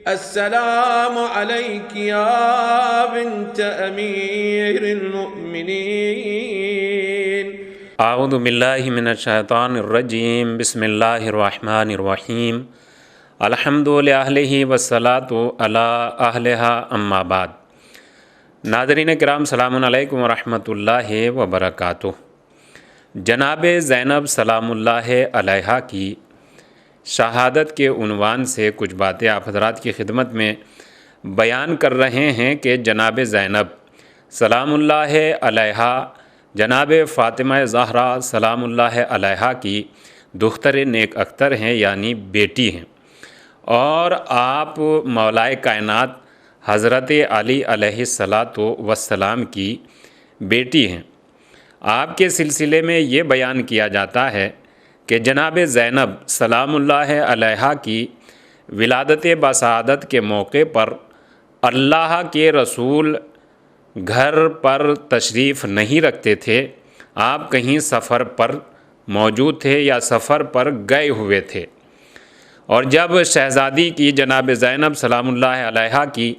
السلام عليك يا بنت أمير المؤمنين. اعوذ باللہ من الشیطان الرجیم، بسم اللہ الرحمن الرحیم، الحمد للہ والصلاۃ علی اہلہا اما بعد۔ ناظرین کرام، سلام علیکم ورحمۃ اللہ وبرکاتہ۔ جناب زینب سلام اللہ علیہا کی شہادت کے عنوان سے کچھ باتیں آپ حضرات کی خدمت میں بیان کر رہے ہیں کہ جناب زینب سلام اللہ علیہا جناب فاطمہ زہرا سلام اللہ علیہا کی دختر نیک اختر ہیں، یعنی بیٹی ہیں، اور آپ مولائے کائنات حضرت علی علیہ السلام کی بیٹی ہیں۔ آپ کے سلسلے میں یہ بیان کیا جاتا ہے کہ جناب زینب سلام اللہ علیہا کی ولادت بسعادت کے موقع پر اللہ کے رسول گھر پر تشریف نہیں رکھتے تھے، آپ کہیں سفر پر موجود تھے یا سفر پر گئے ہوئے تھے، اور جب شہزادی کی جناب زینب سلام اللہ علیہا کی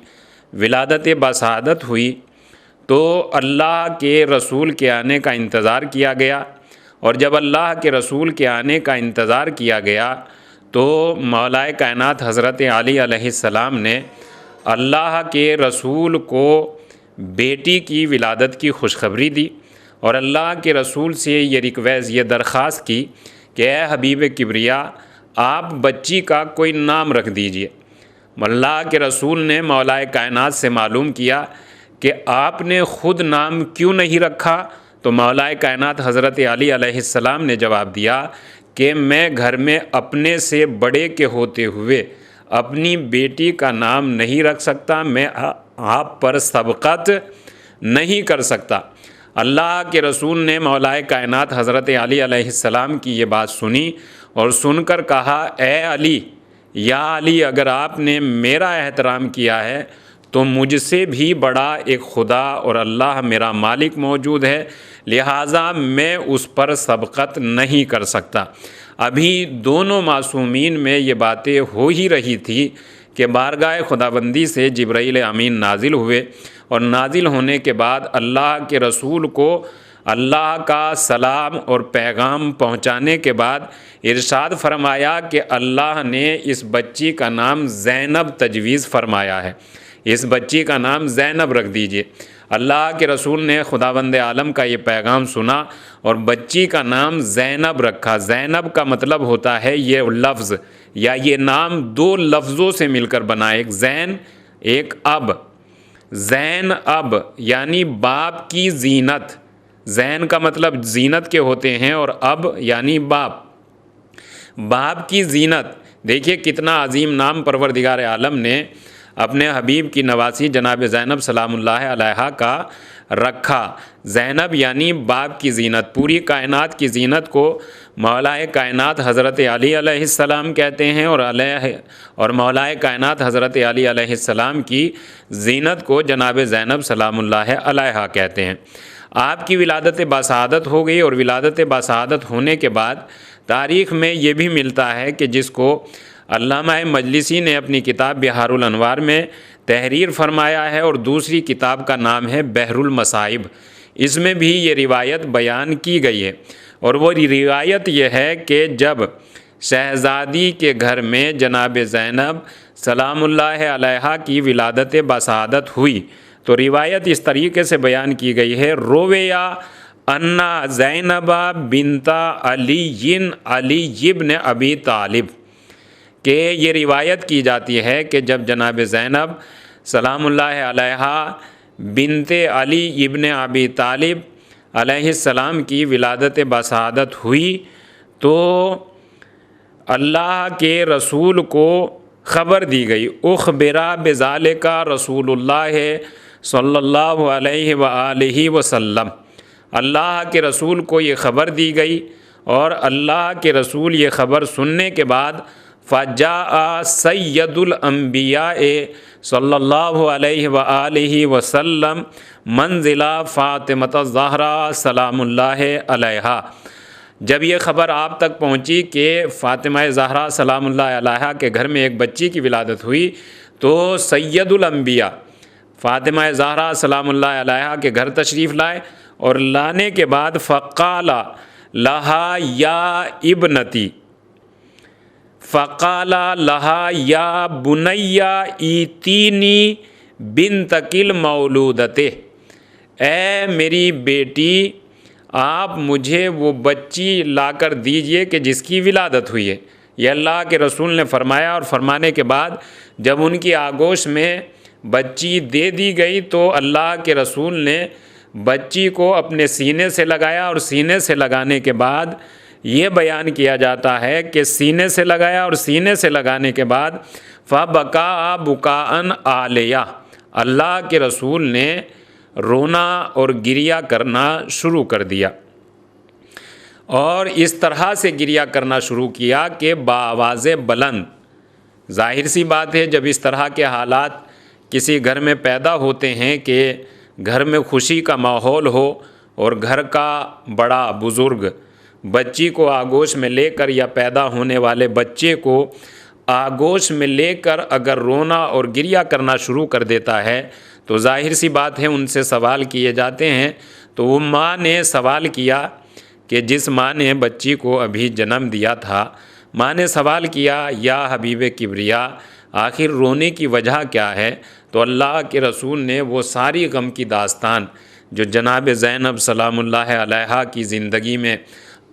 ولادت بسعادت ہوئی تو اللہ کے رسول کے آنے کا انتظار کیا گیا، اور جب اللہ کے رسول کے آنے کا انتظار کیا گیا تو مولائے کائنات حضرت علی علیہ السلام نے اللہ کے رسول کو بیٹی کی ولادت کی خوشخبری دی، اور اللہ کے رسول سے یہ درخواست کی کہ اے حبیب کبریا، آپ بچی کا کوئی نام رکھ دیجئے۔ اللہ کے رسول نے مولائے کائنات سے معلوم کیا کہ آپ نے خود نام کیوں نہیں رکھا، تو مولائے کائنات حضرت علی علیہ السلام نے جواب دیا کہ میں گھر میں اپنے سے بڑے کے ہوتے ہوئے اپنی بیٹی کا نام نہیں رکھ سکتا، میں آپ پر سبقت نہیں کر سکتا۔ اللہ کے رسول نے مولائے کائنات حضرت علی علیہ السلام کی یہ بات سنی اور سن کر کہا، اے علی، یا علی، اگر آپ نے میرا احترام کیا ہے تو مجھ سے بھی بڑا ایک خدا اور اللہ میرا مالک موجود ہے، لہٰذا میں اس پر سبقت نہیں کر سکتا۔ ابھی دونوں معصومین میں یہ باتیں ہو ہی رہی تھی کہ بارگاہ خداوندی سے جبرائیل امین نازل ہوئے، اور نازل ہونے کے بعد اللہ کے رسول کو اللہ کا سلام اور پیغام پہنچانے کے بعد ارشاد فرمایا کہ اللہ نے اس بچی کا نام زینب تجویز فرمایا ہے، اس بچی کا نام زینب رکھ دیجئے۔ اللہ کے رسول نے خداوند عالم کا یہ پیغام سنا اور بچی کا نام زینب رکھا۔ زینب کا مطلب ہوتا ہے یہ لفظ یا یہ نام دو لفظوں سے مل کر بنا، ایک زین ایک اب۔ زین اب یعنی باپ کی زینت، زین کا مطلب زینت کے ہوتے ہیں، اور اب یعنی باپ، باپ کی زینت۔ دیکھیے کتنا عظیم نام پروردگار عالم نے اپنے حبیب کی نواسی جناب زینب سلام اللہ علیہا کا رکھا۔ زینب یعنی باپ کی زینت۔ پوری کائنات کی زینت کو مولائے کائنات حضرت علی علیہ السلام کہتے ہیں، اور مولائے کائنات حضرت علی علیہ السلام کی زینت کو جناب زینب سلام اللہ علیہا کہتے ہیں۔ آپ کی ولادت بسعادت ہو گئی، اور ولادت بسعادت ہونے کے بعد تاریخ میں یہ بھی ملتا ہے کہ جس کو علامہ مجلسی نے اپنی کتاب بحار الانوار میں تحریر فرمایا ہے، اور دوسری کتاب کا نام ہے بحر المصائب، اس میں بھی یہ روایت بیان کی گئی ہے، اور وہ روایت یہ ہے کہ جب شہزادی کے گھر میں جناب زینب سلام اللہ علیہا کی ولادت بسعادت ہوئی تو روایت اس طریقے سے بیان کی گئی ہے، رویا انا زینب بنت علی ابن ابی طالب، کہ یہ روایت کی جاتی ہے کہ جب جناب زینب سلام اللہ علیہا بنت علی ابن ابی طالب علیہ السلام کی ولادت بسعادت ہوئی تو اللہ کے رسول کو خبر دی گئی، اخبرا بذالک رسول اللہ صلی اللہ علیہ وآلہ وسلم، اللہ کے رسول کو یہ خبر دی گئی، اور اللہ کے رسول یہ خبر سننے کے بعد فجاء سید الانبیاء صلی اللہ علیہ وآلہ وسلم منزلہ فاطمہ الزہرا سلام اللہ علیہا، جب یہ خبر آپ تک پہنچی کہ فاطمہ زہرا سلام اللہ علیہا کے گھر میں ایک بچی کی ولادت ہوئی تو سید الانبیاء فاطمہ زہرا سلام اللہ علیہا کے گھر تشریف لائے، اور لانے کے بعد فقال لہا یا ابنتی، فقال لہا یا بنیا ایتینی بنتکل مولودتے، اے میری بیٹی آپ مجھے وہ بچی لا کر دیجئے کہ جس کی ولادت ہوئی ہے۔ یہ اللہ کے رسول نے فرمایا، اور فرمانے کے بعد جب ان کی آغوش میں بچی دے دی گئی تو اللہ کے رسول نے بچی کو اپنے سینے سے لگایا، اور سینے سے لگانے کے بعد یہ بیان کیا جاتا ہے کہ سینے سے لگایا، اور سینے سے لگانے کے بعد فَبَكَا بُكَاءً عَالِيًا، اللہ کے رسول نے رونا اور گریہ کرنا شروع کر دیا، اور اس طرح سے گریہ کرنا شروع کیا کہ بآواز بلند۔ ظاہر سی بات ہے، جب اس طرح کے حالات کسی گھر میں پیدا ہوتے ہیں کہ گھر میں خوشی کا ماحول ہو، اور گھر کا بڑا بزرگ بچی کو آغوش میں لے کر یا پیدا ہونے والے بچے کو آغوش میں لے کر اگر رونا اور گریہ کرنا شروع کر دیتا ہے تو ظاہر سی بات ہے ان سے سوال کیے جاتے ہیں۔ تو وہ ماں نے سوال کیا کہ جس ماں نے بچی کو ابھی جنم دیا تھا، ماں نے سوال کیا یا حبیب کبریا آخر رونے کی وجہ کیا ہے؟ تو اللہ کے رسول نے وہ ساری غم کی داستان جو جناب زینب سلام اللہ علیہا کی زندگی میں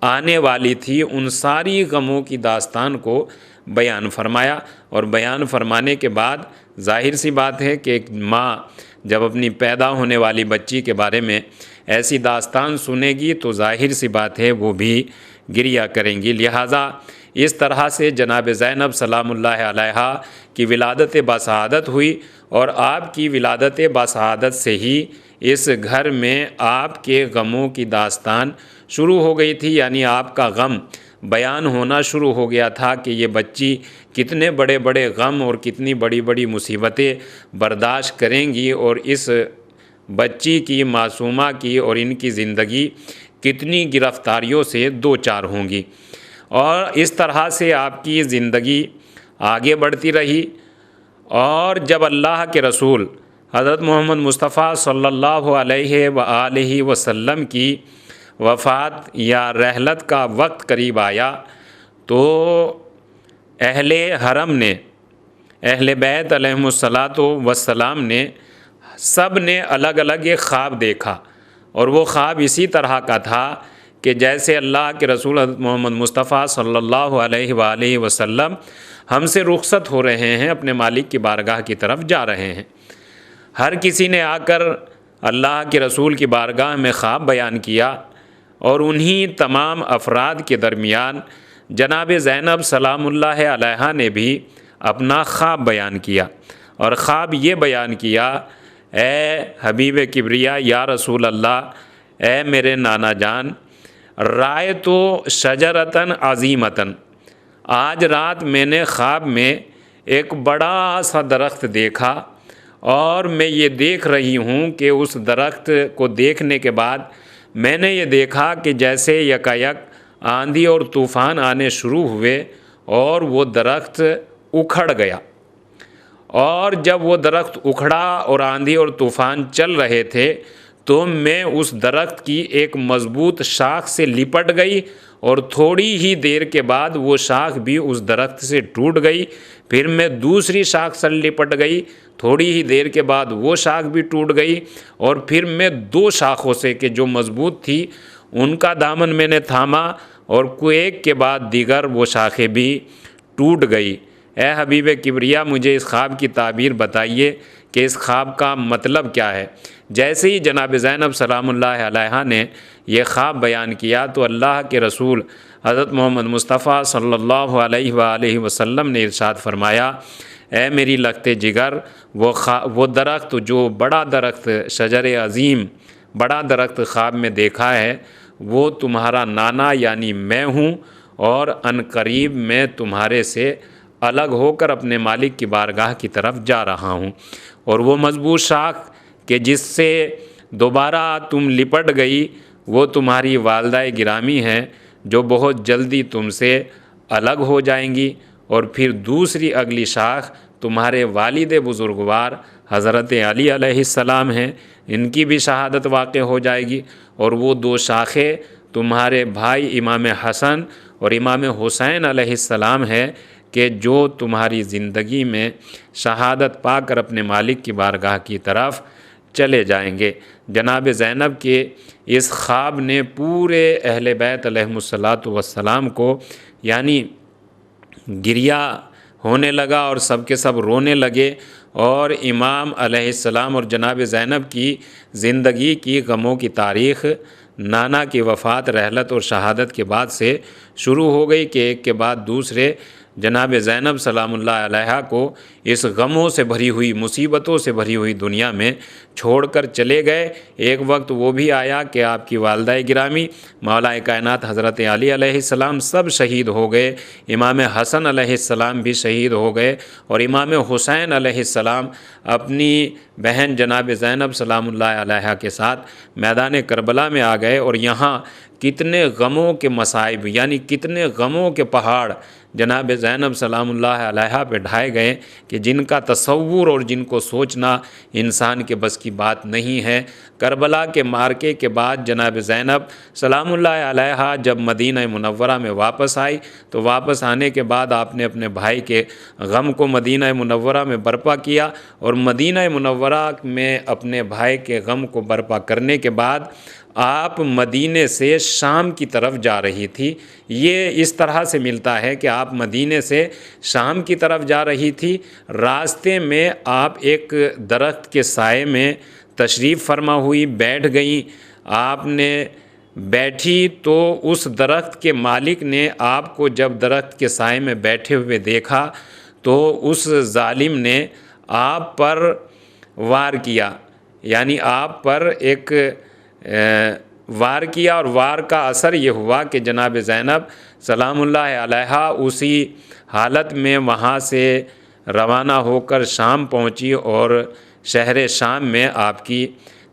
آنے والی تھی، ان ساری غموں کی داستان کو بیان فرمایا، اور بیان فرمانے کے بعد ظاہر سی بات ہے کہ ایک ماں جب اپنی پیدا ہونے والی بچی کے بارے میں ایسی داستان سنے گی تو ظاہر سی بات ہے وہ بھی گریہ کریں گی۔ لہٰذا اس طرح سے جناب زینب سلام اللہ علیہا کی ولادت باسعادت ہوئی، اور آپ کی ولادت باسعادت سے ہی اس گھر میں آپ کے غموں کی داستان شروع ہو گئی تھی، یعنی آپ کا غم بیان ہونا شروع ہو گیا تھا کہ یہ بچی کتنے بڑے بڑے غم اور کتنی بڑی بڑی مصیبتیں برداشت کریں گی، اور اس بچی کی معصومہ کی اور ان کی زندگی کتنی گرفتاریوں سے دوچار ہوں گی۔ اور اس طرح سے آپ کی زندگی آگے بڑھتی رہی، اور جب اللہ کے رسول حضرت محمد مصطفیٰ صلی اللہ علیہ وآلہ وسلم کی وفات یا رحلت کا وقت قریب آیا تو اہل حرم نے، اہل بیت علیہم الصلاۃ والسلام نے، سب نے الگ الگ ایک خواب دیکھا، اور وہ خواب اسی طرح کا تھا کہ جیسے اللہ کے رسول حضرت محمد مصطفیٰ صلی اللہ علیہ وآلہ وسلم ہم سے رخصت ہو رہے ہیں، اپنے مالک کی بارگاہ کی طرف جا رہے ہیں۔ ہر کسی نے آ کر اللہ کے رسول کی بارگاہ میں خواب بیان کیا، اور انہی تمام افراد کے درمیان جناب زینب سلام اللہ علیہا نے بھی اپنا خواب بیان کیا، اور خواب یہ بیان کیا، اے حبیب کبریا یا رسول اللہ، اے میرے نانا جان، رائے تو شجرتن عظیمتن، آج رات میں نے خواب میں ایک بڑا سا درخت دیکھا، اور میں یہ دیکھ رہی ہوں کہ اس درخت کو دیکھنے کے بعد میں نے یہ دیکھا کہ جیسے یکایک آندھی اور طوفان آنے شروع ہوئے اور وہ درخت اکھڑ گیا، اور جب وہ درخت اکھڑا اور آندھی اور طوفان چل رہے تھے تو میں اس درخت کی ایک مضبوط شاخ سے لپٹ گئی، اور تھوڑی ہی دیر کے بعد وہ شاخ بھی اس درخت سے ٹوٹ گئی، پھر میں دوسری شاخ سے لپٹ گئی، تھوڑی ہی دیر کے بعد وہ شاخ بھی ٹوٹ گئی، اور پھر میں دو شاخوں سے کہ جو مضبوط تھی ان کا دامن میں نے تھاما، اور ایک کے بعد دیگر وہ شاخیں بھی ٹوٹ گئی۔ اے حبیب کبریا مجھے اس خواب کی تعبیر بتائیے کہ اس خواب کا مطلب کیا ہے۔ جیسے ہی جناب زینب سلام اللہ علیہا نے یہ خواب بیان کیا تو اللہ کے رسول حضرت محمد مصطفیٰ صلی اللہ علیہ وآلہ وسلم نے ارشاد فرمایا، اے میری لگتے جگر، وہ درخت جو بڑا درخت شجر عظیم بڑا درخت خواب میں دیکھا ہے وہ تمہارا نانا یعنی میں ہوں، اور ان قریب میں تمہارے سے الگ ہو کر اپنے مالک کی بارگاہ کی طرف جا رہا ہوں، اور وہ مضبوط شاخ کہ جس سے دوبارہ تم لپٹ گئی وہ تمہاری والدہ گرامی ہیں جو بہت جلدی تم سے الگ ہو جائیں گی، اور پھر دوسری اگلی شاخ تمہارے والد بزرگوار حضرت علی علیہ السلام ہیں، ان کی بھی شہادت واقع ہو جائے گی، اور وہ 2 شاخیں تمہارے بھائی امام حسن اور امام حسین علیہ السلام ہے کہ جو تمہاری زندگی میں شہادت پا کر اپنے مالک کی بارگاہ کی طرف چلے جائیں گے۔ جناب زینب کے اس خواب نے پورے اہل بیت علیہم الصلاۃ والسلام کو یعنی گریہ ہونے لگا اور سب کے سب رونے لگے، اور امام علیہ السلام اور جناب زینب کی زندگی کی غموں کی تاریخ نانا کی وفات، رحلت اور شہادت کے بعد سے شروع ہو گئی کہ ایک کے بعد دوسرے جناب زینب سلام اللہ علیہا کو اس غموں سے بھری ہوئی، مصیبتوں سے بھری ہوئی دنیا میں چھوڑ کر چلے گئے۔ ایک وقت وہ بھی آیا کہ آپ کی والدہ گرامی مولا کائنات حضرت علی علیہ السلام سب شہید ہو گئے، امام حسن علیہ السلام بھی شہید ہو گئے، اور امام حسین علیہ السلام اپنی بہن جناب زینب سلام اللہ علیہا کے ساتھ میدان کربلا میں آ گئے، اور یہاں کتنے غموں کے مصائب یعنی کتنے غموں کے پہاڑ جناب زینب سلام اللہ علیہا پہ ڈھائے گئے کہ جن کا تصور اور جن کو سوچنا انسان کے بس کی بات نہیں ہے۔ کربلا کے معرکے کے بعد جناب زینب سلام اللہ علیہا جب مدینہ منورہ میں واپس آئی تو واپس آنے کے بعد آپ نے اپنے بھائی کے غم کو مدینہ منورہ میں برپا کیا، اور مدینہ منورہ میں اپنے بھائی کے غم کو برپا کرنے کے بعد آپ مدینے سے شام کی طرف جا رہی تھی۔ یہ اس طرح سے ملتا ہے کہ آپ مدینے سے شام کی طرف جا رہی تھی، راستے میں آپ ایک درخت کے سائے میں تشریف فرما ہوئی، بیٹھ گئیں۔ آپ نے بیٹھی تو اس درخت کے مالک نے آپ کو جب درخت کے سائے میں بیٹھے ہوئے دیکھا تو اس ظالم نے آپ پر وار کیا، یعنی آپ پر ایک وار کیا، اور وار کا اثر یہ ہوا کہ جناب زینب سلام اللہ علیہا اسی حالت میں وہاں سے روانہ ہو کر شام پہنچی، اور شہر شام میں آپ کی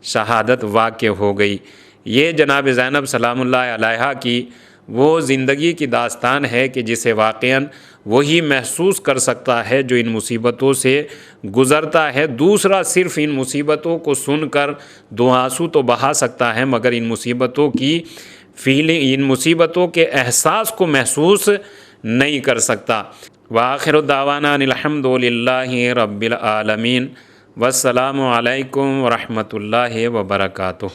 شہادت واقع ہو گئی۔ یہ جناب زینب سلام اللہ علیہا کی وہ زندگی کی داستان ہے کہ جسے واقعاً وہی محسوس کر سکتا ہے جو ان مصیبتوں سے گزرتا ہے۔ دوسرا صرف ان مصیبتوں کو سن کر 2 آنسو تو بہا سکتا ہے، مگر ان مصیبتوں کی فیلنگ، ان مصیبتوں کے احساس کو محسوس نہیں کر سکتا۔ وآخر دعوانا ان الحمد للہ رب العالمین، والسلام علیکم ورحمۃ اللہ وبرکاتہ۔